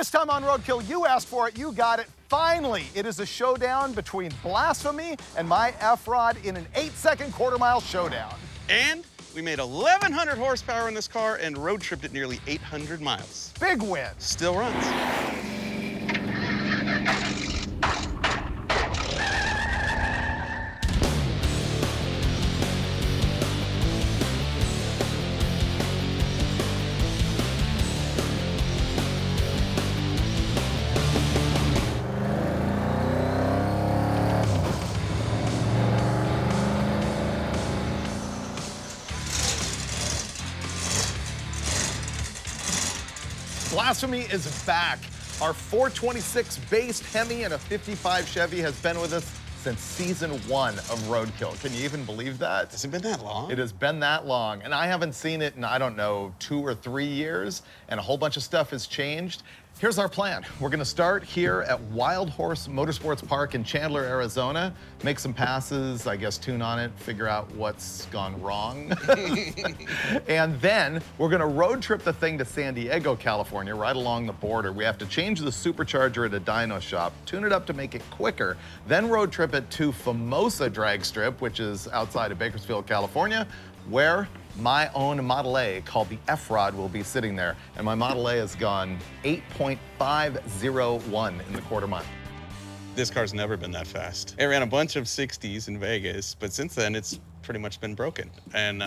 This time on Roadkill, you asked for it, you got it. Finally, it is a showdown between Blasphemi and my F-Rod in an 8-second quarter-mile showdown. And we made 1,100 horsepower in this car and road tripped it nearly 800 miles. Big win. Still runs. Blasphemi is back. Our 426 based Hemi and a 55 Chevy has been with us since season 1 of Roadkill. Can you even believe that? Has it been that long? It has been that long, and I haven't seen it in, I don't know, 2 or 3 years, and a whole bunch of stuff has changed. Here's our plan. We're gonna start here at Wild Horse Motorsports Park in Chandler, Arizona, make some passes, I guess tune on it, figure out what's gone wrong. And then we're gonna road trip the thing to San Diego, California, right along the border. We have to change the supercharger at a dyno shop, tune it up to make it quicker, then road trip it to Famosa Drag Strip, which is outside of Bakersfield, California, where my own Model A called the F-Rod will be sitting there. And my Model A has gone 8.501 in the quarter mile. This car's never been that fast. It ran a bunch of 60s in Vegas, but since then it's pretty much been broken. And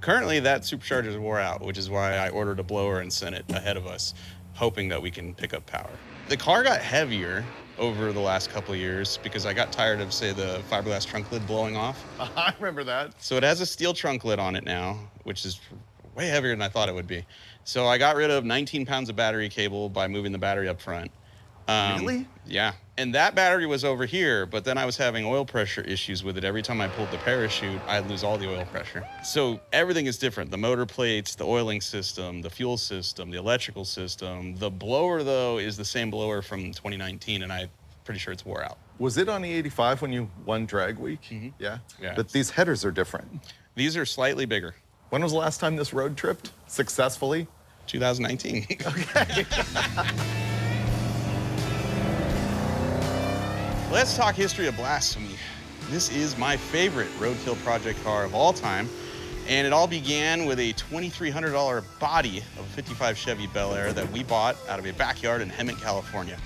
currently that supercharger is wore out, which is why I ordered a blower and sent it ahead of us, hoping that we can pick up power. The car got heavier over the last couple of years because I got tired of, say, the fiberglass trunk lid blowing off. I remember that. So it has a steel trunk lid on it now, which is way heavier than I thought it would be. So I got rid of 19 pounds of battery cable by moving the battery up front. Really? Yeah. And that battery was over here, but then I was having oil pressure issues with it. Every time I pulled the parachute, I'd lose all the oil pressure. So everything is different. The motor plates, the oiling system, the fuel system, the electrical system. The blower, though, is the same blower from 2019, and I'm pretty sure it's wore out. Was it on the 85 when you won Drag Week? Mm-hmm. Yeah? Yeah. But these headers are different. These are slightly bigger. When was the last time this road tripped successfully? 2019. Okay. Let's talk history of Blasphemi. This is my favorite roadkill project car of all time, and it all began with a $2,300 body of a 55 Chevy Bel Air that we bought out of a backyard in Hemet, California.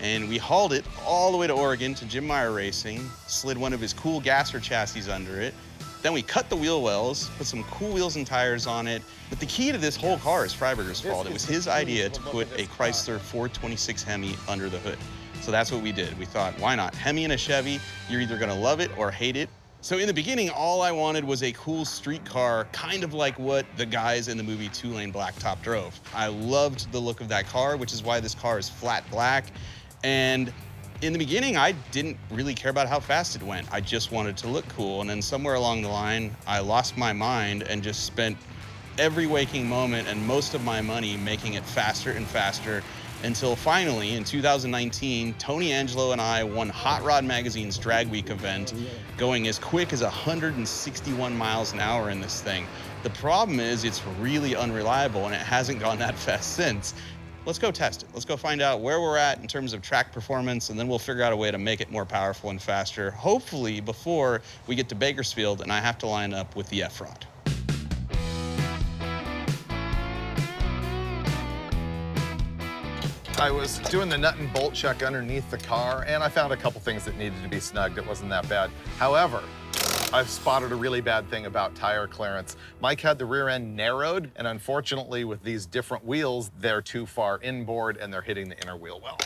And we hauled it all the way to Oregon to Jim Meyer Racing, slid one of his cool gasser chassis under it. Then we cut the wheel wells, put some cool wheels and tires on it. But the key to this whole car is Freiberger's fault. It was his idea to put a Chrysler 426 Hemi under the hood. So that's what we did. We thought, why not? Hemi and a Chevy, you're either gonna love it or hate it. So in the beginning, all I wanted was a cool street car, kind of like what the guys in the movie 2-Lane Blacktop drove. I loved the look of that car, which is why this car is flat black. And in the beginning, I didn't really care about how fast it went. I just wanted to look cool. And then somewhere along the line, I lost my mind and just spent every waking moment and most of my money making it faster and faster, until finally, in 2019, Tony Angelo and I won Hot Rod Magazine's Drag Week event, going as quick as 161 miles an hour in this thing. The problem is it's really unreliable and it hasn't gone that fast since. Let's go test it. Let's go find out where we're at in terms of track performance, and then we'll figure out a way to make it more powerful and faster, hopefully before we get to Bakersfield and I have to line up with the F-Rod. I was doing the nut and bolt check underneath the car, and I found a couple things that needed to be snugged. It wasn't that bad. However, I've spotted a really bad thing about tire clearance. Mike had the rear end narrowed, and unfortunately with these different wheels, they're too far inboard and they're hitting the inner wheel well.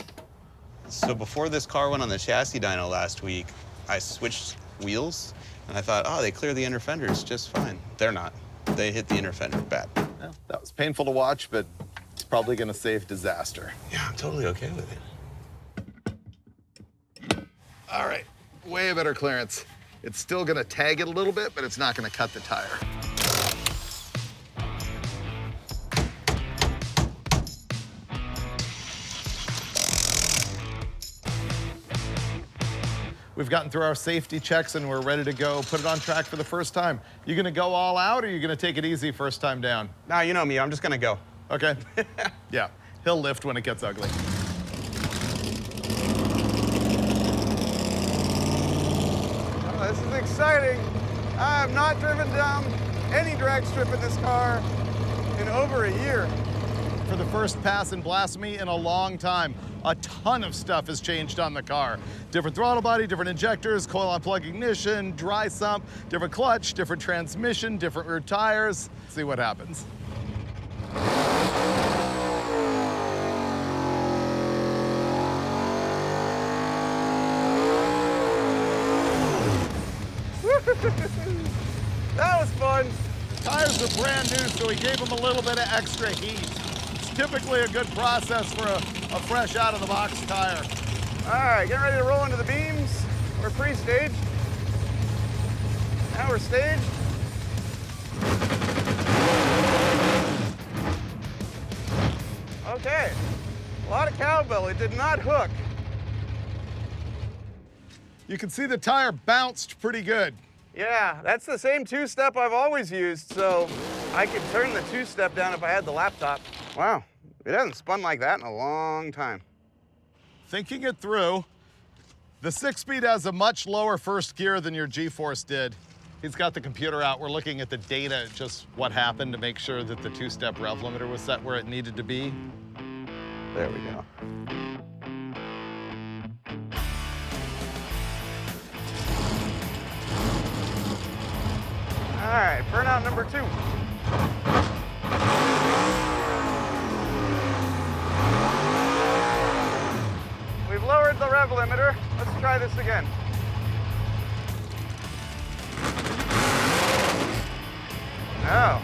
So before this car went on the chassis dyno last week, I switched wheels, and I thought, oh, they clear the inner fenders just fine. They're not. They hit the inner fender bad. Well, that was painful to watch, but it's probably gonna save disaster. Yeah, I'm totally okay with it. All right, way better clearance. It's still gonna tag it a little bit, but it's not gonna cut the tire. We've gotten through our safety checks and we're ready to go. Put it on track for the first time. You gonna go all out or you gonna take it easy first time down? Nah, you know me, I'm just gonna go. Okay. Yeah. He'll lift when it gets ugly. Oh, this is exciting. I have not driven down any drag strip in this car in over a year. For the first pass in Blasphemi in a long time, a ton of stuff has changed on the car. Different throttle body, different injectors, coil on plug ignition, dry sump, different clutch, different transmission, different rear tires. See what happens. That was fun. Tires are brand new, so we gave them a little bit of extra heat. It's typically a good process for a fresh out-of-the-box tire. All right, getting ready to roll into the beams. We're pre-staged. Now we're staged. Okay, a lot of cowbell. It did not hook. You can see the tire bounced pretty good. Yeah, that's the same two-step I've always used, so I could turn the two-step down if I had the laptop. Wow, it hasn't spun like that in a long time. Thinking it through, the 6-speed has a much lower first gear than your G-Force did. He's got the computer out. We're looking at the data, just what happened to make sure that the two-step rev limiter was set where it needed to be. There we go. All right, burnout number 2. We've lowered the rev limiter. Let's try this again. No,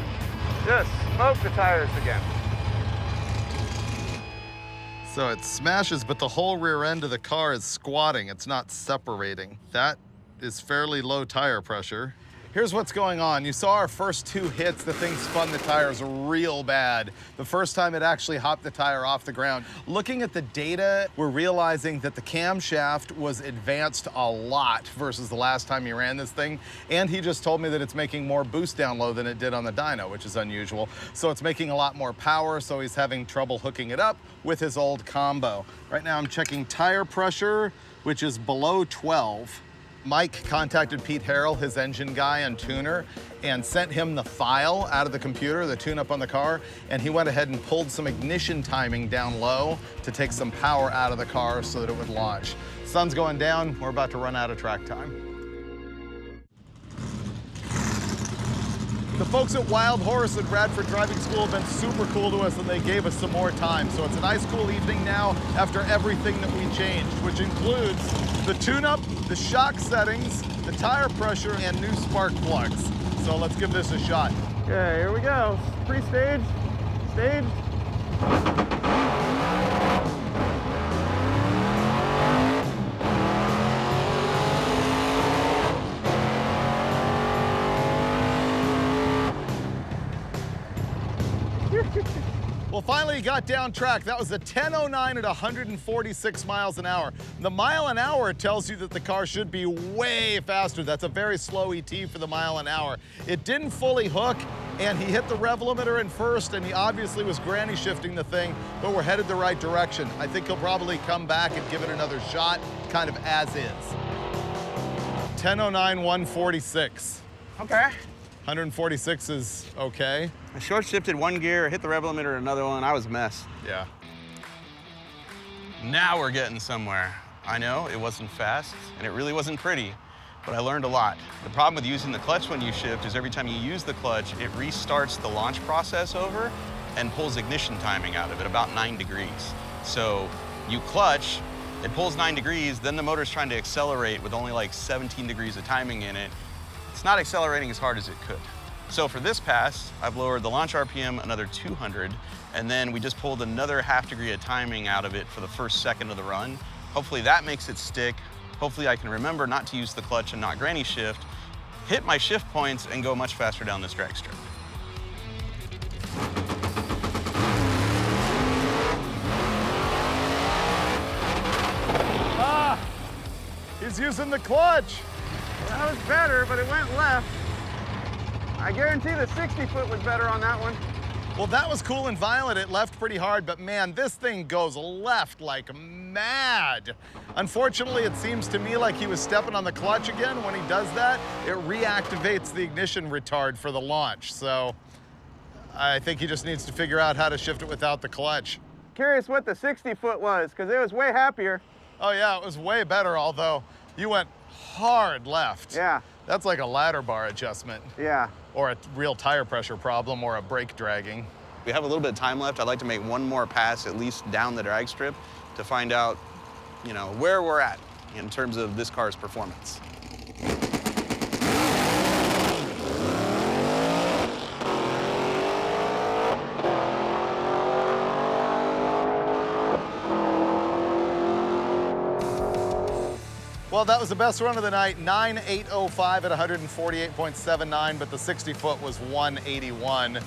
just smoke the tires again. So it smashes, but the whole rear end of the car is squatting. It's not separating. That is fairly low tire pressure. Here's what's going on. You saw our first 2 hits, the thing spun the tires real bad. The first time it actually hopped the tire off the ground. Looking at the data, we're realizing that the camshaft was advanced a lot versus the last time he ran this thing. And he just told me that it's making more boost down low than it did on the dyno, which is unusual. So it's making a lot more power, so he's having trouble hooking it up with his old combo. Right now I'm checking tire pressure, which is below 12. Mike contacted Pete Harrell, his engine guy and tuner, and sent him the file out of the computer, the tune-up on the car, and he went ahead and pulled some ignition timing down low to take some power out of the car so that it would launch. Sun's going down, we're about to run out of track time. The folks at Wild Horse at Radford Driving School have been super cool to us, and they gave us some more time. So it's a nice, cool evening now after everything that we changed, which includes the tune-up, the shock settings, the tire pressure, and new spark plugs. So let's give this a shot. Okay, here we go. Pre-staged, staged. Well, finally got down track. That was a 10:09 at 146 miles an hour. The mile an hour tells you that the car should be way faster. That's a very slow ET for the mile an hour. It didn't fully hook, and he hit the rev limiter in first, and he obviously was granny shifting the thing, but we're headed the right direction. I think he'll probably come back and give it another shot, kind of as is. 10:09, 146. Okay. 146 is okay. I short shifted one gear, hit the rev limiter, another one. I was a mess. Yeah. Now we're getting somewhere. I know it wasn't fast and it really wasn't pretty, but I learned a lot. The problem with using the clutch when you shift is every time you use the clutch, it restarts the launch process over and pulls ignition timing out of it about 9 degrees. So you clutch, it pulls 9 degrees, then the motor's trying to accelerate with only like 17 degrees of timing in it. It's not accelerating as hard as it could. So for this pass, I've lowered the launch RPM another 200, and then we just pulled another ½ degree of timing out of it for the first second of the run. Hopefully that makes it stick. Hopefully I can remember not to use the clutch and not granny shift, hit my shift points, and go much faster down this drag strip. Ah! He's using the clutch. That was better, but it went left. I guarantee the 60-foot was better on that one. Well, that was cool and violent. It left pretty hard, but man, this thing goes left like mad. Unfortunately, it seems to me like he was stepping on the clutch again. When he does that, it reactivates the ignition retard for the launch. So I think he just needs to figure out how to shift it without the clutch. Curious what the 60-foot was, because it was way happier. Oh yeah, it was way better, although you went hard left. Yeah. That's like a ladder bar adjustment. Yeah. Or a real tire pressure problem or a brake dragging. We have a little bit of time left. I'd like to make one more pass, at least down the drag strip, to find out, you know, where we're at in terms of this car's performance. Well, that was the best run of the night, 9.805 at 148.79, but the 60-foot was 181.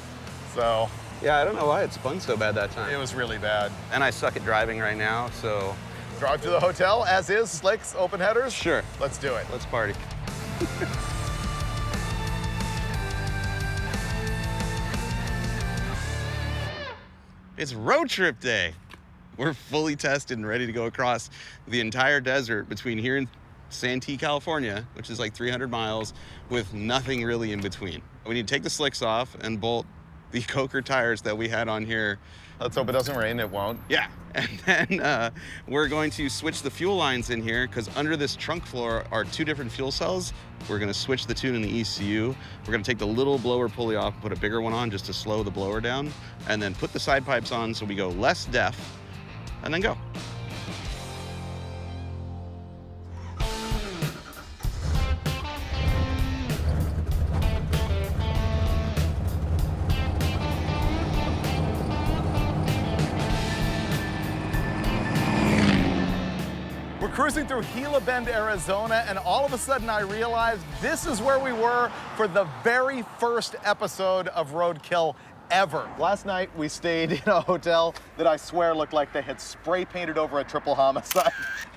So Yeah, I don't know why it spun so bad that time. it was really bad. And I suck at driving right now, so Drive to the hotel, as is, slicks, open headers. sure, Let's do it. let's party. It's road trip day. We're fully tested and ready to go across the entire desert between here and Santee, California, which is like 300 miles, with nothing really in between. We need to take the slicks off and bolt the Coker tires that we had on here. Let's hope it doesn't rain. It won't. Yeah, and then we're going to switch the fuel lines in here because under this trunk floor are two different fuel cells. We're gonna switch the tune in the ECU. We're gonna take the little blower pulley off and put a bigger one on just to slow the blower down, and then put the side pipes on so we go less def, and then go. Cruising through Gila Bend, Arizona, and all of a sudden I realized this is where we were for the very first episode of Roadkill ever. Last night we stayed in a hotel that I swear looked like they had spray painted over a triple homicide.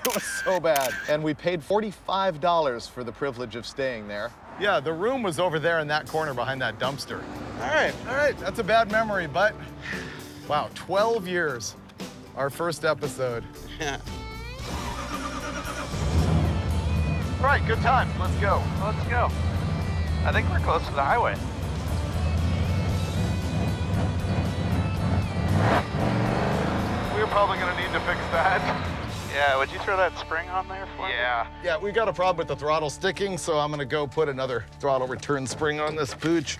It was so bad. And we paid $45 for the privilege of staying there. Yeah, the room was over there in that corner behind that dumpster. All right, that's a bad memory, but wow, 12 years, our first episode. Yeah. All right, good time. Let's go. Let's go. I think we're close to the highway. We're probably gonna need to fix that. Yeah, would you throw that spring on there for me? Yeah, we got a problem with the throttle sticking, so I'm gonna go put another throttle return spring on this pooch.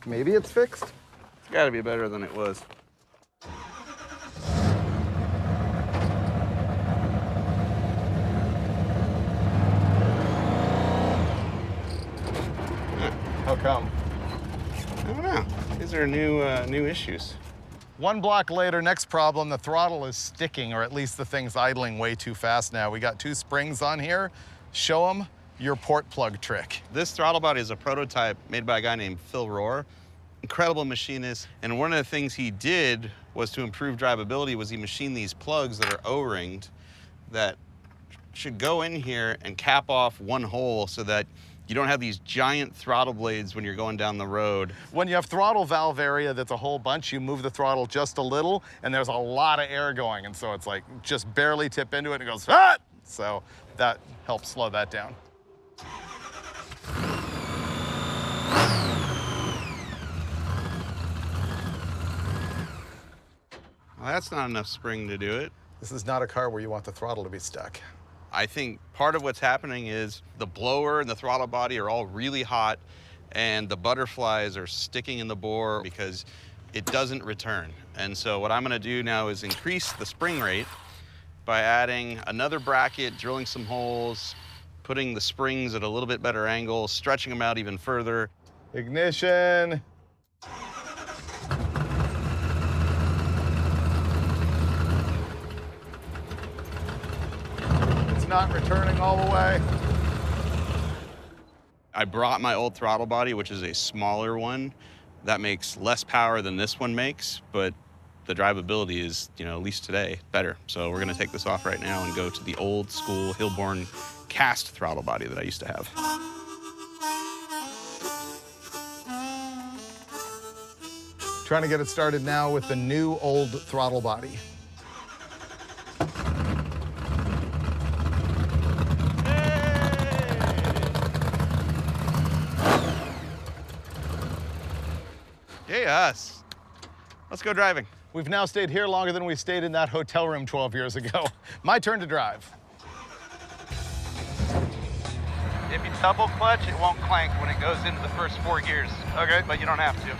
Maybe it's fixed. It's gotta be better than it was. How come? I don't know. These are new issues. One block later, next problem, the throttle is sticking, or at least the thing's idling way too fast now. We got two springs on here. Show them your port plug trick. This throttle body is a prototype made by a guy named Phil Rohr. Incredible machinist. And one of the things he did was to improve drivability was he machined these plugs that are O-ringed that should go in here and cap off one hole so that you don't have these giant throttle blades when you're going down the road. When you have throttle valve area that's a whole bunch, you move the throttle just a little, and there's a lot of air going, and so it's like just barely tip into it, and it goes, ah! So that helps slow that down. Well, that's not enough spring to do it. This is not a car where you want the throttle to be stuck. I think part of what's happening is the blower and the throttle body are all really hot and the butterflies are sticking in the bore because it doesn't return. And so what I'm gonna do now is increase the spring rate by adding another bracket, drilling some holes, putting the springs at a little bit better angle, stretching them out even further. Ignition. Not returning all the way. I brought my old throttle body, which is a smaller one. That makes less power than this one makes, but the drivability is, you know, at least today, better. So we're gonna take this off right now and go to the old school Hilborn cast throttle body that I used to have. Trying to get it started now with the new old throttle body. Yay, us. Let's go driving. We've now stayed here longer than we stayed in that hotel room 12 years ago. My turn to drive. If you double clutch, it won't clank when it goes into the first 4 gears. Okay. But you don't have to.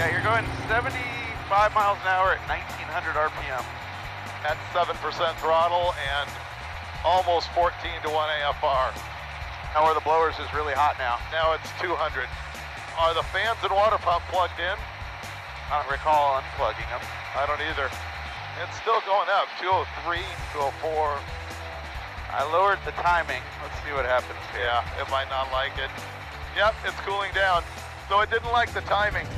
Yeah, you're going 75 miles an hour at 1900 RPM. At 7% throttle and almost 14 to 1 AFR. Now where the blowers is really hot now. Now it's 200. Are the fans and water pump plugged in? I don't recall unplugging them. I don't either. It's still going up, 203, 204. I lowered the timing. Let's see what happens here. Yeah, it might not like it. Yep, it's cooling down. So it didn't like the timing.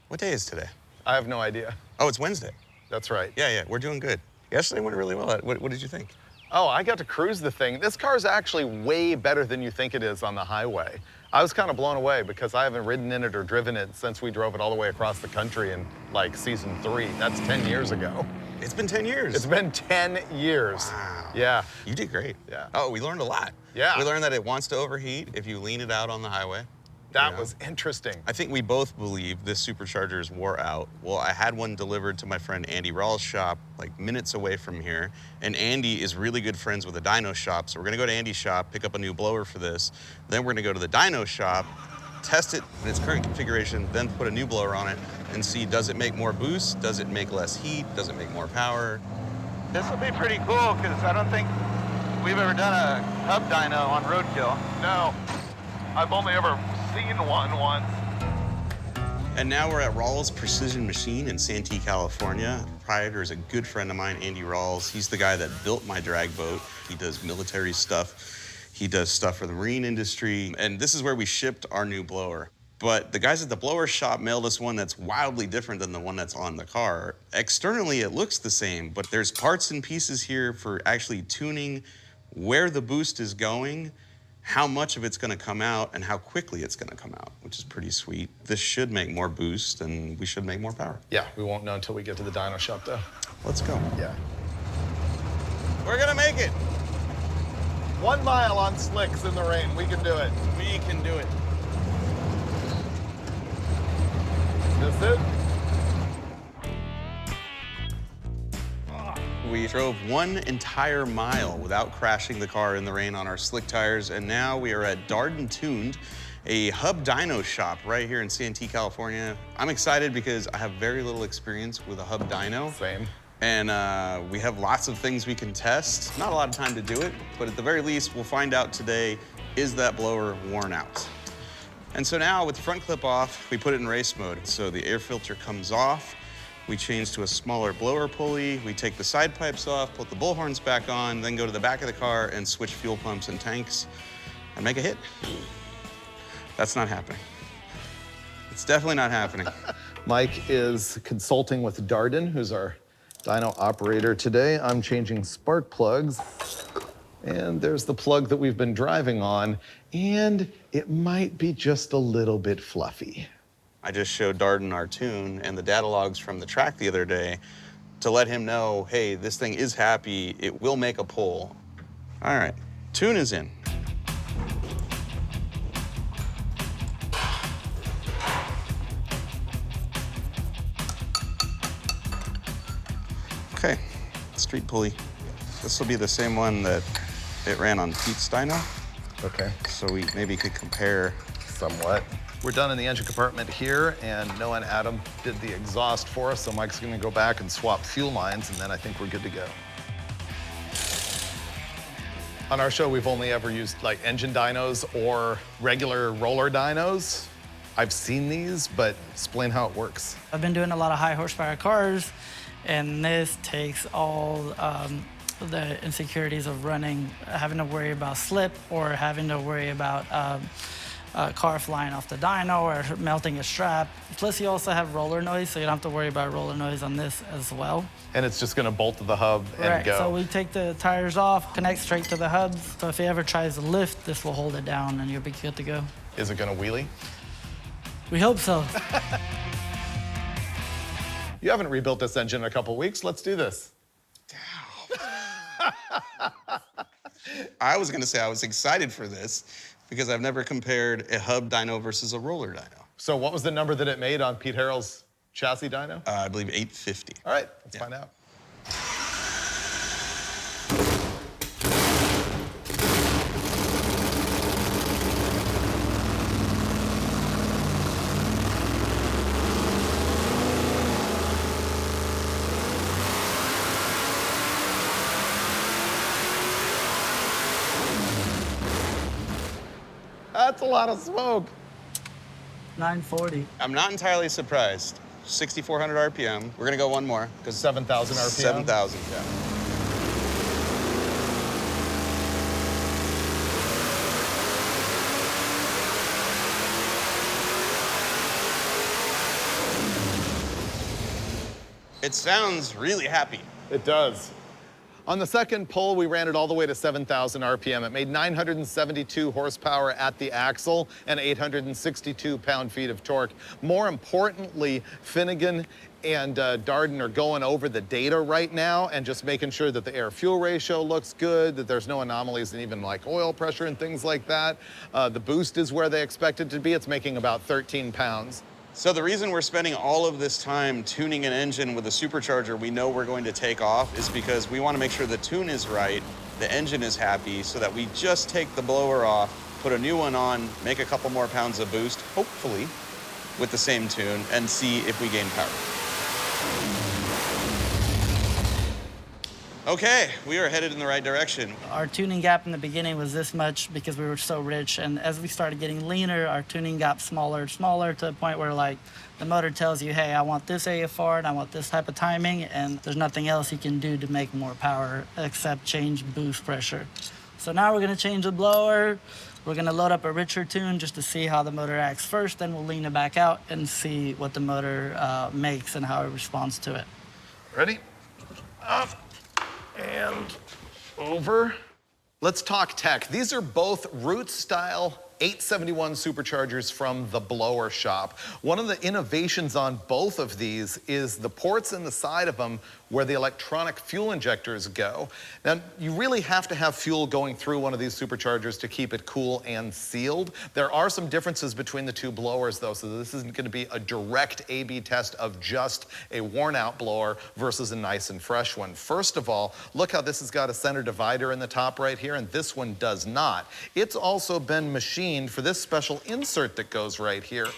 What day is today? I have no idea. Oh, it's Wednesday. That's right. Yeah, we're doing good. Yesterday went really well. What did you think? Oh, I got to cruise the thing. This car is actually way better than you think it is on the highway. I was kind of blown away because I haven't ridden in it or driven it since we drove it all the way across the country in like season 3. That's 10 years ago. It's been 10 years. It's been 10 years. Wow. Yeah. You did great. Yeah. Oh, we learned a lot. Yeah. We learned that it wants to overheat if you lean it out on the highway. That was interesting. I think we both believe this supercharger is wore out. Well, I had one delivered to my friend Andy Rawls' shop, like minutes away from here. And Andy is really good friends with the dyno shop. So we're gonna go to Andy's shop, pick up a new blower for this. Then we're gonna go to the dyno shop, test it in its current configuration, then put a new blower on it and see, does it make more boost? Does it make less heat? Does it make more power? This will be pretty cool because I don't think we've ever done a hub dyno on Roadkill. No, I've only ever seen one once. And now we're at Rawls Precision Machine in Santee, California. The proprietor is a good friend of mine, Andy Rawls. He's the guy that built my drag boat. He does military stuff. He does stuff for the marine industry. And this is where we shipped our new blower. But the guys at the blower shop mailed us one that's wildly different than the one that's on the car. Externally, it looks the same, but there's parts and pieces here for actually tuning where the boost is going, how much of it's gonna come out, and how quickly it's gonna come out, which is pretty sweet. This should make more boost, and we should make more power. Yeah, we won't know until we get to the dyno shop, though. Let's go. Yeah. We're gonna make it. 1 mile on slicks in the rain. We can do it. We can do it. Is this it? We drove 1 entire mile without crashing the car in the rain on our slick tires, and now we are at Darden Tuned, a hub dyno shop right here in Santee, California. I'm excited because I have very little experience with a hub dyno. Same. And we have lots of things we can test. Not a lot of time to do it, but at the very least, we'll find out today, is that blower worn out? And so now with the front clip off, we put it in race mode. So the air filter comes off, we change to a smaller blower pulley, we take the side pipes off, put the bullhorns back on, then go to the back of the car and switch fuel pumps and tanks and make a hit. That's not happening. It's definitely not happening. Mike is consulting with Darden, who's our dyno operator today. I'm changing spark plugs. And there's the plug that we've been driving on, and it might be just a little bit fluffy. I just showed Darden our tune and the data logs from the track the other day to let him know, hey, this thing is happy, it will make a pull. All right, tune is in. Okay, street pulley. This will be the same one that it ran on Pete's dyno. Okay. So we maybe could compare. Somewhat. We're done in the engine compartment here, and Noah and Adam did the exhaust for us, so Mike's gonna go back and swap fuel lines, and then I think we're good to go. On our show, we've only ever used like engine dynos or regular roller dynos. I've seen these, but explain how it works. I've been doing a lot of high horsepower cars, and this takes all the insecurities of running, having to worry about slip or having to worry about a car flying off the dyno or melting a strap. Plus you also have roller noise, so you don't have to worry about roller noise on this as well. And it's just gonna bolt to the hub and Right, go. so we take the tires off, connect straight to the hubs. So if he ever tries to lift, this will hold it down and you'll be good to go. Is it gonna wheelie? We hope so. You haven't rebuilt this engine in a couple weeks. Let's do this. I was gonna say I was excited for this because I've never compared a hub dyno versus a roller dyno. So what was the number that it made on Pete Harrell's chassis dyno? I believe 850. All right, let's find out. That's a lot of smoke. 940. I'm not entirely surprised. 6,400 RPM. We're gonna go one more because 7,000 RPM. 7,000. Yeah. It sounds really happy. It does. On the second pull, we ran it all the way to 7,000 RPM. It made 972 horsepower at the axle and 862 pound-feet of torque. More importantly, Finnegan and Darden are going over the data right now and just making sure that the air-fuel ratio looks good, that there's no anomalies in even like oil pressure and things like that. The boost is where they expect it to be. It's making about 13 pounds. So the reason we're spending all of this time tuning an engine with a supercharger we know we're going to take off is because we want to make sure the tune is right, the engine is happy, so that we just take the blower off, put a new one on, make a couple more pounds of boost, hopefully, with the same tune, and see if we gain power. Okay, we are headed in the right direction. Our tuning gap in the beginning was this much because we were so rich, and as we started getting leaner, our tuning got smaller and smaller to the point where like the motor tells you, hey, I want this AFR and I want this type of timing, and there's nothing else you can do to make more power except change boost pressure. So now we're gonna change the blower. We're gonna load up a richer tune just to see how the motor acts first, then we'll lean it back out and see what the motor makes and how it responds to it. Ready? Up and over. Let's talk tech. These are both Root-style 871 superchargers from the blower shop. One of the innovations on both of these is the ports in the side of them where the electronic fuel injectors go. Now, you really have to have fuel going through one of these superchargers to keep it cool and sealed. There are some differences between the two blowers, though, so this isn't going to be a direct A/B test of just a worn-out blower versus a nice and fresh one. First of all, look how this has got a center divider in the top right here, and this one does not. It's also been machined for this special insert that goes right here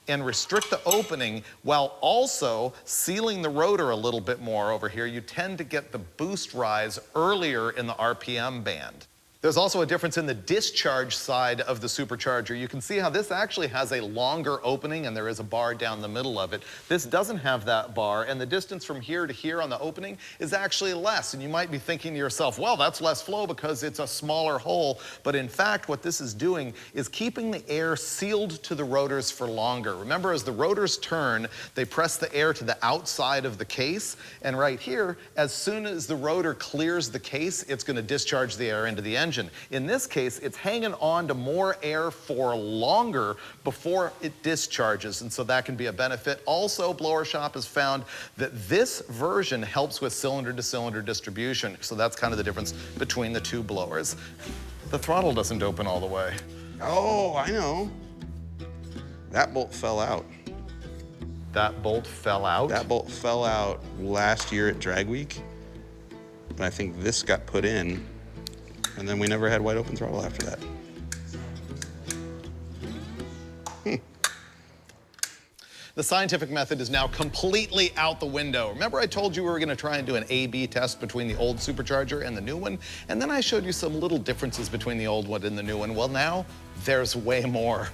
and restrict the opening while also sealing the rotor a little bit more over here. You tend to get the boost rise earlier in the RPM band. There's also a difference in the discharge side of the supercharger. You can see how this actually has a longer opening and there is a bar down the middle of it. This doesn't have that bar, and the distance from here to here on the opening is actually less. And you might be thinking to yourself, well, that's less flow because it's a smaller hole. But in fact, what this is doing is keeping the air sealed to the rotors for longer. Remember, as the rotors turn, they press the air to the outside of the case. And right here, as soon as the rotor clears the case, it's going to discharge the air into the engine. In this case, it's hanging on to more air for longer before it discharges, and so that can be a benefit. Also, Blower Shop has found that this version helps with cylinder-to-cylinder distribution, so that's kind of the difference between the two blowers. The throttle doesn't open all the way. Oh, I know. That bolt fell out. That bolt fell out? That bolt fell out last year at Drag Week, and I think this got put in. And then we never had wide open throttle after that. The scientific method is now completely out the window. Remember I told you we were gonna try and do an A/B test between the old supercharger and the new one? And then I showed you some little differences between the old one and the new one. Well, now there's way more.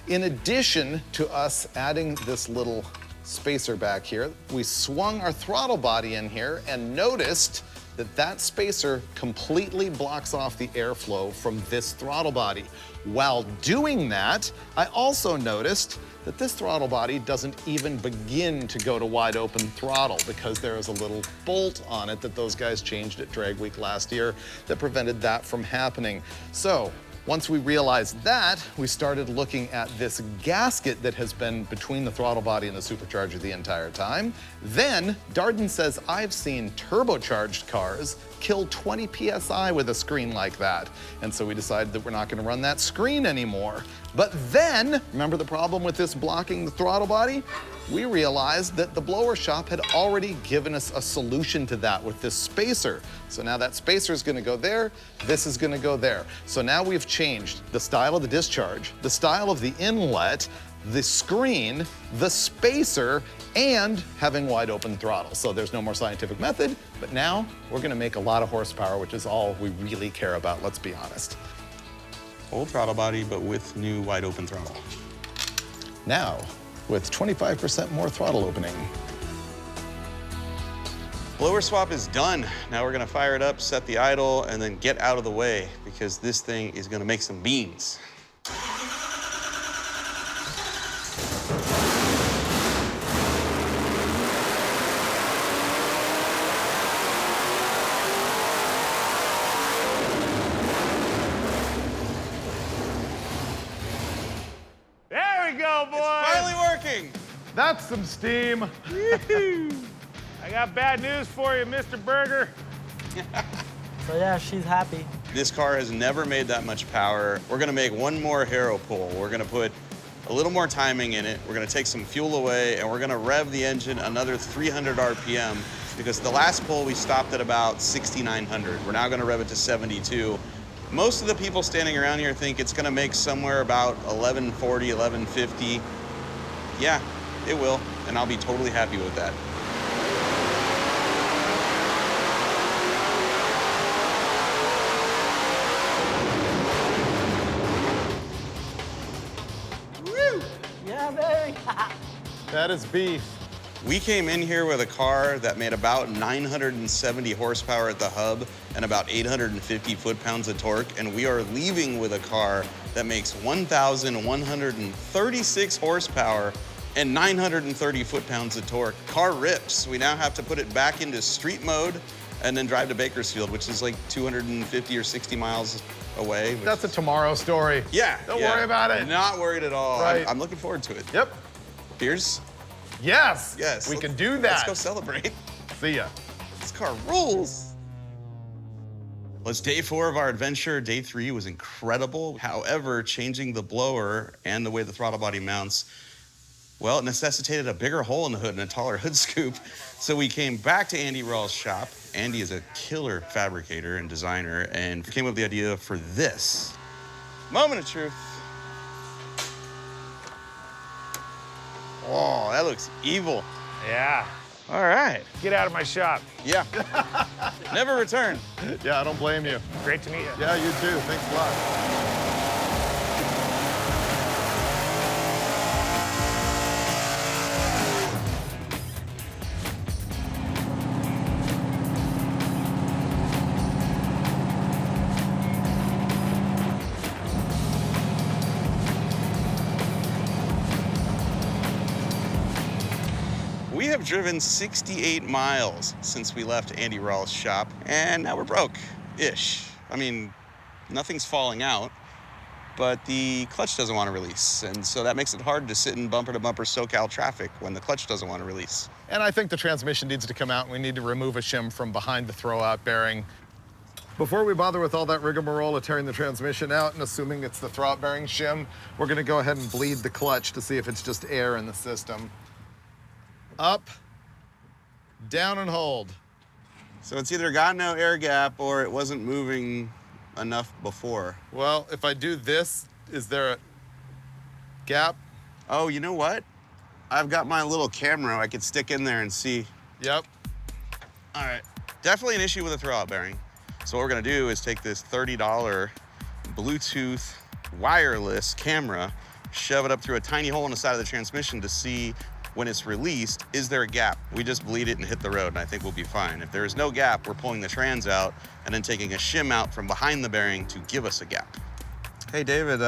In addition to us adding this little spacer back here, we swung our throttle body in here and noticed that that spacer completely blocks off the airflow from this throttle body. While doing that, I also noticed that this throttle body doesn't even begin to go to wide open throttle because there is a little bolt on it that those guys changed at Drag Week last year that prevented that from happening. So once we realized that, we started looking at this gasket that has been between the throttle body and the supercharger the entire time. Then Darden says, I've seen turbocharged cars kill 20 PSI with a screen like that. And so we decided that we're not gonna run that screen anymore. But then, remember the problem with this blocking the throttle body? We realized that the blower shop had already given us a solution to that with this spacer. So now that spacer is gonna go there, this is gonna go there. So now we've changed the style of the discharge, the style of the inlet, the screen, the spacer, and having wide open throttle. So there's no more scientific method, but now we're gonna make a lot of horsepower, which is all we really care about, let's be honest. Old throttle body, but with new wide open throttle. Now, with 25% more throttle opening. Blower swap is done. Now we're gonna fire it up, set the idle, and then get out of the way because this thing is gonna make some beans. There we go, boys. It's finally working. That's some steam. I got bad news for you, Mr. Berger. So yeah, she's happy. This car has never made that much power. We're gonna make one more harrow pull. We're gonna put a little more timing in it. We're gonna take some fuel away and we're gonna rev the engine another 300 RPM because the last pull we stopped at about 6,900. We're now gonna rev it to 72. Most of the people standing around here think it's gonna make somewhere about 1140, 1150. Yeah, it will, and I'll be totally happy with that. Yeah, baby. That is beef. We came in here with a car that made about 970 horsepower at the hub and about 850 foot-pounds of torque, and we are leaving with a car that makes 1,136 horsepower and 930 foot-pounds of torque. Car rips. We now have to put it back into street mode and then drive to Bakersfield, which is like 250 or 60 miles away. That's a tomorrow story. Yeah. Don't worry about it. Not worried at all. Right. I'm looking forward to it. Yep. Beers? Yes. Yes. We can do that. Let's go celebrate. See ya. This car rules. Well, it's day 4 of our adventure. Day 3 was incredible. However, changing the blower and the way the throttle body mounts, well, it necessitated a bigger hole in the hood and a taller hood scoop. So we came back to Andy Rawls' shop. Andy is a killer fabricator and designer and came up with the idea for this. Moment of truth. Oh, that looks evil. Yeah. All right. Get out of my shop. Yeah. Never return. Yeah, I don't blame you. Great to meet you. Yeah, you too. Thanks a lot. We have driven 68 miles since we left Andy Rawls' shop, and now we're broke-ish. I mean, nothing's falling out, but the clutch doesn't want to release, and so that makes it hard to sit in bumper-to-bumper SoCal traffic when the clutch doesn't want to release. And I think the transmission needs to come out, and we need to remove a shim from behind the throwout bearing. Before we bother with all that rigmarole of tearing the transmission out and assuming it's the throwout bearing shim, we're gonna go ahead and bleed the clutch to see if it's just air in the system. Up, down and hold. So it's either got no air gap or it wasn't moving enough before. Well, if I do this, is there a gap? Oh, you know what? I've got my little camera I could stick in there and see. Yep. All right, definitely an issue with the throwout bearing. So what we're gonna do is take this $30 Bluetooth wireless camera, shove it up through a tiny hole in the side of the transmission to see when it's released, is there a gap? We just bleed it and hit the road, and I think we'll be fine. If there is no gap, we're pulling the trans out and then taking a shim out from behind the bearing to give us a gap. Hey, David,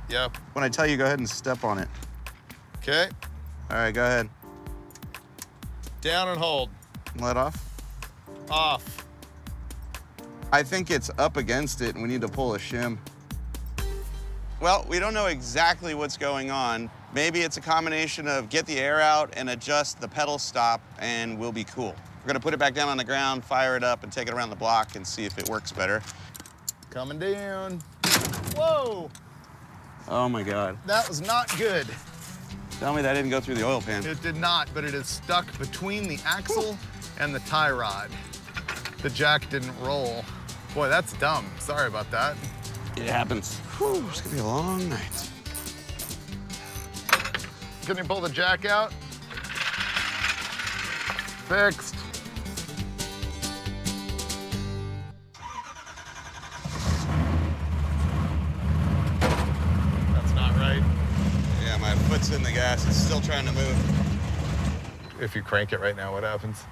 Yep. when I tell you, go ahead and step on it. Okay. All right, go ahead. Down and hold. Let off. Off. I think it's up against it, and we need to pull a shim. Well, we don't know exactly what's going on. Maybe it's a combination of get the air out and adjust the pedal stop, and we'll be cool. We're gonna put it back down on the ground, fire it up, and take it around the block and see if it works better. Coming down. Whoa. Oh my God. That was not good. Tell me that didn't go through the oil pan. It did not, but it is stuck between the axle and the tie rod. The jack didn't roll. Boy, that's dumb. Sorry about that. It happens. Whew, it's gonna be a long night. Can you pull the jack out? Fixed. That's not right. Yeah, my foot's in the gas. It's still trying to move. If you crank it right now, what happens?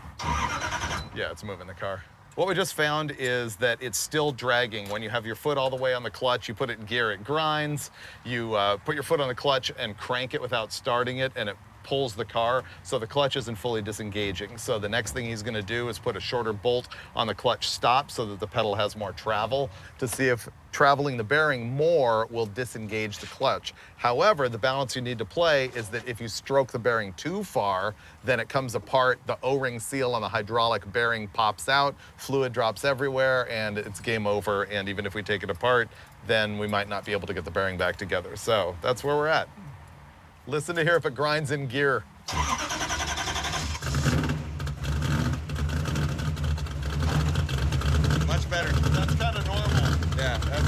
Yeah, it's moving the car. What we just found is that it's still dragging. When you have your foot all the way on the clutch, you put it in gear, it grinds. You put your foot on the clutch and crank it without starting it, and it pulls the car, so the clutch isn't fully disengaging. So the next thing he's gonna do is put a shorter bolt on the clutch stop so that the pedal has more travel to see if traveling the bearing more will disengage the clutch. However, the balance you need to play is that if you stroke the bearing too far, then it comes apart, the O-ring seal on the hydraulic bearing pops out, fluid drops everywhere, and it's game over. And even if we take it apart, then we might not be able to get the bearing back together. So that's where we're at. Listen to hear if it grinds in gear. Much better. That's kind of normal. Yeah, I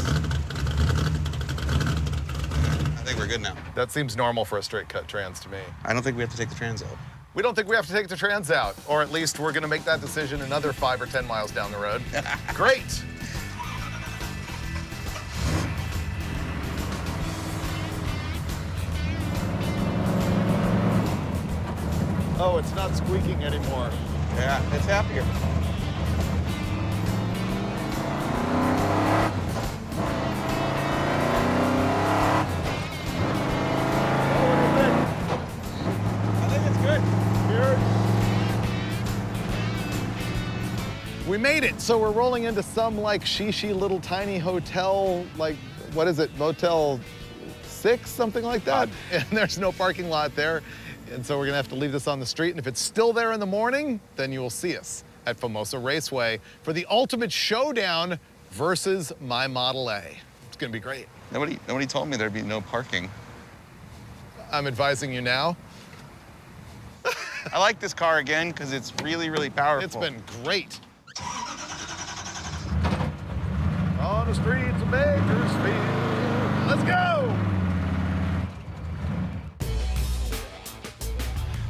think we're good now. That seems normal for a straight cut trans to me. I don't think we have to take the trans out. We don't think we have to take the trans out, or at least we're gonna make that decision another 5 or 10 miles down the road. Great. Oh, it's not squeaking anymore. Yeah, it's happier. I think it's good. We made it. So we're rolling into some like shishi little tiny hotel, like, what is it, Motel 6, something like that? And there's no parking lot there. And so we're gonna have to leave this on the street. And if it's still there in the morning, then you will see us at Famoso Raceway for the ultimate showdown versus my Model A. It's gonna be great. Nobody told me there'd be no parking. I'm advising you now. I like this car again because it's really, really powerful. It's been great. On the streets of Bakersfield, let's go!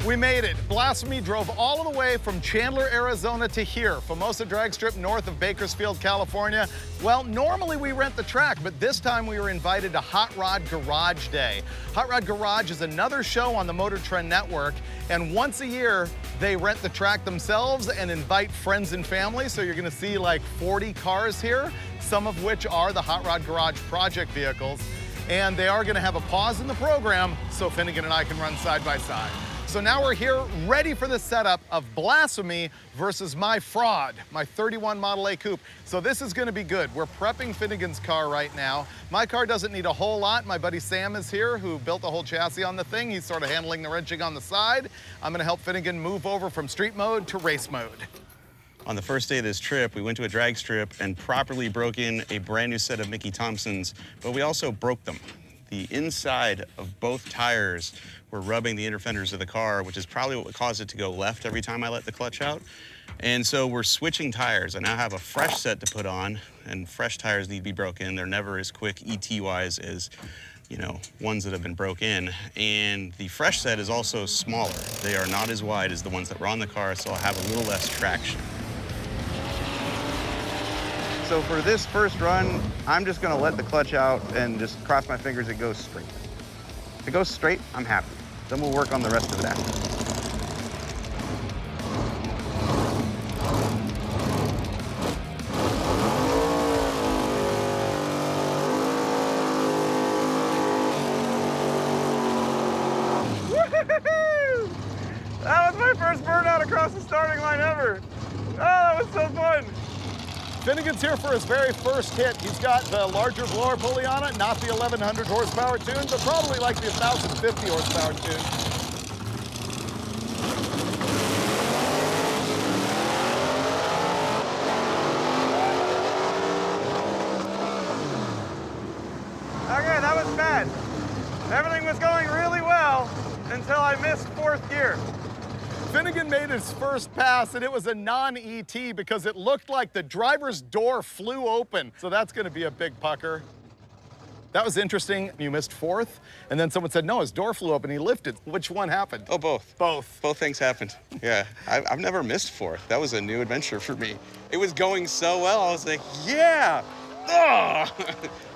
We made it. Blasphemi drove all the way from Chandler, Arizona to here, Famoso Drag Strip north of Bakersfield, California. Well, normally we rent the track, but this time we were invited to Hot Rod Garage Day. Hot Rod Garage is another show on the Motor Trend Network, and once a year, they rent the track themselves and invite friends and family, so you're gonna see like 40 cars here, some of which are the Hot Rod Garage project vehicles, and they are gonna have a pause in the program so Finnegan and I can run side by side. So now we're here ready for the setup of Blasphemi versus my fraud, my 31 Model A Coupe. So this is gonna be good. We're prepping Finnegan's car right now. My car doesn't need a whole lot. My buddy Sam is here, who built the whole chassis on the thing. He's sort of handling the wrenching on the side. I'm gonna help Finnegan move over from street mode to race mode. On the first day of this trip, we went to a drag strip and properly broke in a brand new set of Mickey Thompsons, but we also broke them. The inside of both tires were rubbing the inner fenders of the car, which is probably what caused it to go left every time I let the clutch out. And so we're switching tires. I now have a fresh set to put on, and fresh tires need to be broken. They're never as quick ET-wise as, you know, ones that have been broke in. And the fresh set is also smaller. They are not as wide as the ones that were on the car, so I'll have a little less traction. So for this first run, I'm just gonna let the clutch out and just cross my fingers it goes straight. If it goes straight, I'm happy. Then we'll work on the rest of it after. Woo-hoo-hoo! That was my first burnout across the starting line ever. Oh, that was so fun. Finnegan's here for his very first hit. He's got the larger blower pulley on it, not the 1100 horsepower tune, but probably like the 1050 horsepower tune. Okay, that was bad. Everything was going really well until I missed fourth gear. Finnegan made his first pass, and it was a non-ET because it looked like the driver's door flew open. So that's going to be a big pucker. That was interesting. You missed fourth, and then someone said, no, his door flew open. He lifted. Which one happened? Oh, both. Both. Both things happened. Yeah, I've never missed fourth. That was a new adventure for me. It was going so well. I was like, yeah. Oh,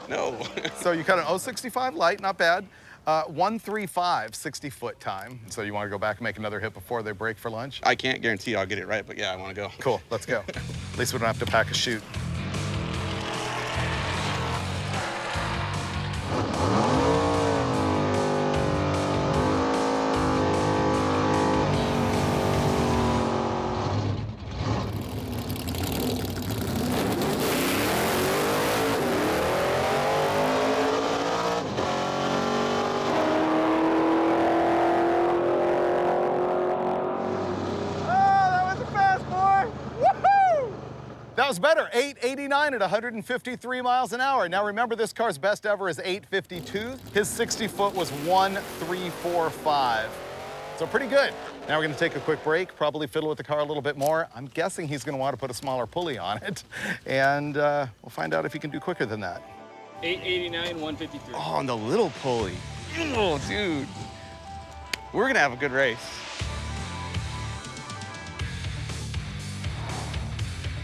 no. So you cut an 065 light, not bad. 135 60-foot time. So you want to go back and make another hit before they break for lunch? I can't guarantee I'll get it right, but yeah, I want to go. Cool, let's go. At least we don't have to pack a chute. That was better, 889 at 153 miles an hour. Now remember, this car's best ever is 852. His 60-foot was 1345. So pretty good. Now we're gonna take a quick break, probably fiddle with the car a little bit more. I'm guessing he's gonna want to put a smaller pulley on it. And we'll find out if he can do quicker than that. 889, 153. Oh, and the little pulley. Oh, dude. We're gonna have a good race.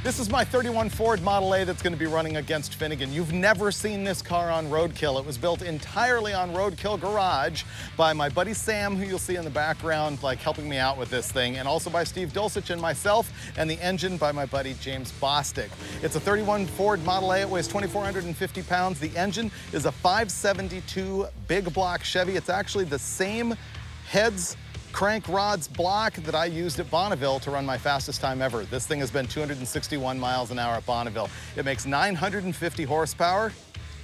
This is my 31 Ford Model A that's gonna be running against Finnegan. You've never seen this car on Roadkill. It was built entirely on Roadkill Garage by my buddy Sam, who you'll see in the background, like helping me out with this thing, and also by Steve Dulcich and myself, and the engine by my buddy James Bostic. It's a 31 Ford Model A. It weighs 2,450 pounds. The engine is a 572 big block Chevy. It's actually the same heads, crank rods block that I used at Bonneville to run my fastest time ever. This thing has been 261 miles an hour at Bonneville. It makes 950 horsepower.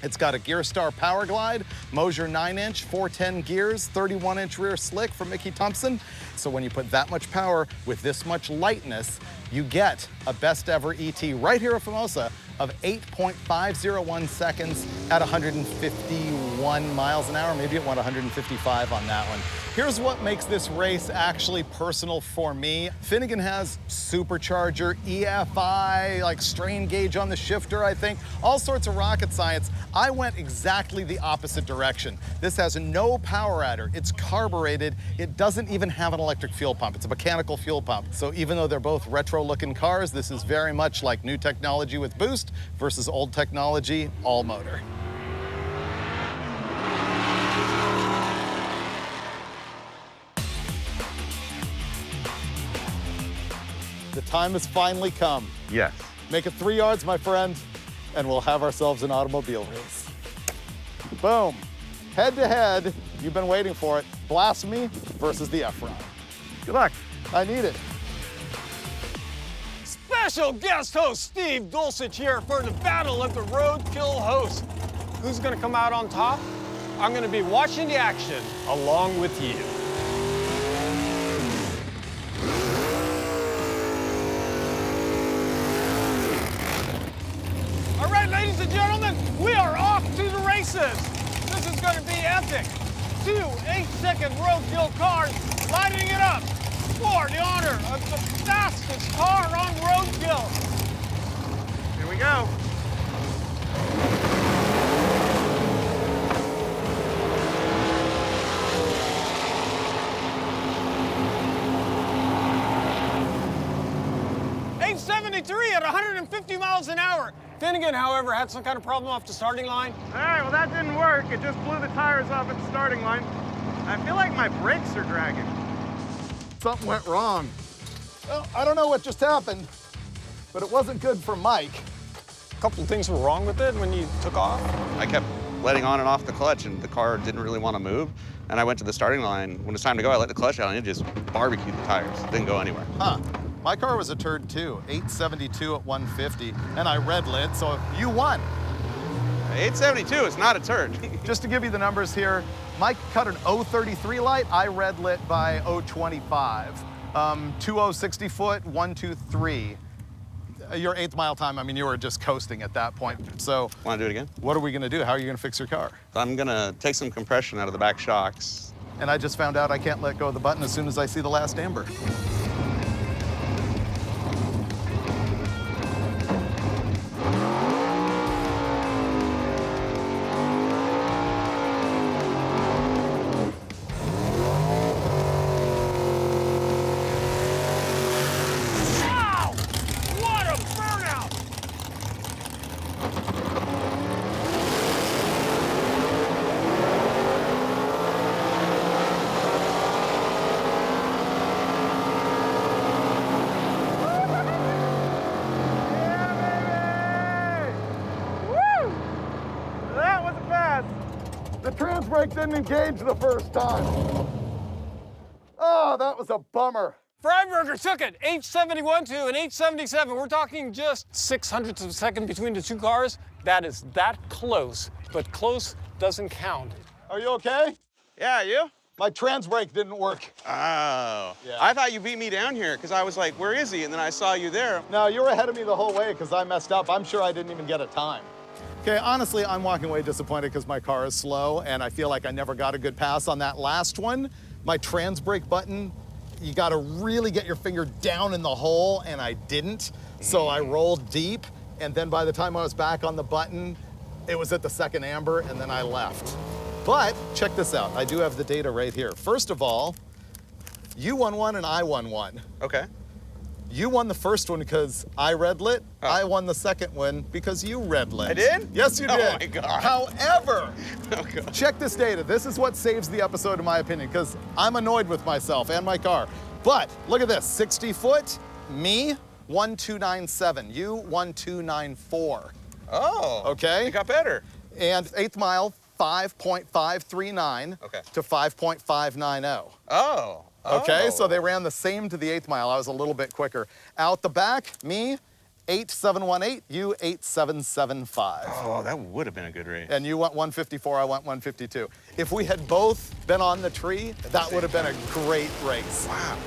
It's got a Gearstar Power Glide, Mosier 9-inch, 410 gears, 31-inch rear slick from Mickey Thompson. So when you put that much power with this much lightness, you get a best ever ET right here at Famosa of 8.501 seconds at 151 miles an hour. Maybe it went 155 on that one. Here's what makes this race actually personal for me. Finnegan has supercharger, EFI, like strain gauge on the shifter, I think, all sorts of rocket science. I went exactly the opposite direction. This has no power adder. It's carbureted. It doesn't even have an electric fuel pump. It's a mechanical fuel pump. So even though they're both retro-looking cars, this is very much like new technology with boost versus old technology, all motor. The time has finally come. Yes. Make it 3 yards, my friend, and we'll have ourselves an automobile race. Boom. Head to head, you've been waiting for it. Blasphemi versus the F-Rod. Good luck. I need it. Special guest host Steve Dulcich here for the battle of the Roadkill hosts. Who's gonna come out on top? I'm gonna be watching the action along with you. All right, ladies and gentlemen, we are off to the races. This is gonna be epic. 2 8-second Roadkill cars lining it up for the honor of the fastest car on Roadkill. Here we go. .873 at 150 miles an hour. Finnegan, however, had some kind of problem off the starting line. All right, well, that didn't work. It just blew the tires off at the starting line. I feel like my brakes are dragging. Something went wrong. Well, I don't know what just happened, but it wasn't good for Mike. A couple of things were wrong with it when you took off. I kept letting on and off the clutch, and the car didn't really want to move. And I went to the starting line. When it's time to go, I let the clutch out, and it just barbecued the tires. It didn't go anywhere. Huh. My car was a turd too, 872 at 150, and I red lit, so you won. 872 is not a turd. Just to give you the numbers here, Mike cut an 033 light, I red lit by 025. 2060 foot, 123. Your 8th mile time, I mean, you were just coasting at that point. So, Want to do it again? what are we gonna do? How are you gonna fix your car? I'm gonna take some compression out of the back shocks. And I just found out I can't let go of the button as soon as I see the last amber. Wow! What a burnout! That was bad. The trans brake didn't engage the first time. Oh, that was a bummer. Freiberger took it, H71 to an H77. We're talking just 600ths of a second between the two cars. That is that close, but close doesn't count. Are you okay? Yeah, you? My trans brake didn't work. Oh. Yeah. I thought you beat me down here, because I was like, where is he? And then I saw you there. No, you were ahead of me the whole way because I messed up. I'm sure I didn't even get a time. Okay, honestly, I'm walking away disappointed because my car is slow and I feel like I never got a good pass on that last one. My trans brake button, you gotta really get your finger down in the hole, and I didn't. So I rolled deep, and then by the time I was back on the button, it was at the second amber, and then I left. But check this out, I do have the data right here. First of all, you won one and I won one. Okay. You won the first one because I red lit. Oh. I won the second one because you red lit. I did? Yes, you Oh did. my God. However, Oh, God. check this data. This is what saves the episode, in my opinion, because I'm annoyed with myself and my car. But look at this, 60 foot, me, 1297. You, 1294. Oh. Okay. It got better. And 8th mile, 5.539 Okay. to 5.590. Oh. Okay, Oh. so they ran the same to the 8th mile. I was a little bit quicker. Out the back, me, 8718, you 8775. Oh, that would have been a good race. And you went 154, I went 152. If we had both been on the tree, that would have been a great race. Wow.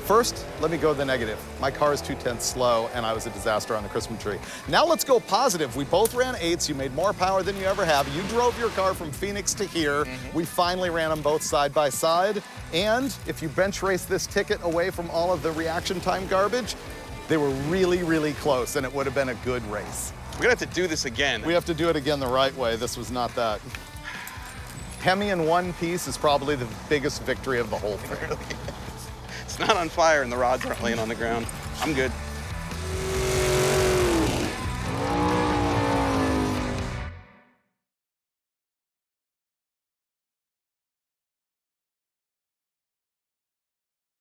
First, let me go the negative. My car is 2/10 slow, and I was a disaster on the Christmas tree. Now let's go positive. We both ran 8s. You made more power than you ever have. You drove your car from Phoenix to here. We finally ran them both side by side. And if you bench race this ticket away from all of the reaction time garbage, they were really, really close, and it would have been a good race. We're gonna have to do this again. We have to do it again the right way. This was not that. Hemi in one piece is probably the biggest victory of the whole thing. It's not on fire and the rods aren't laying on the ground. I'm good.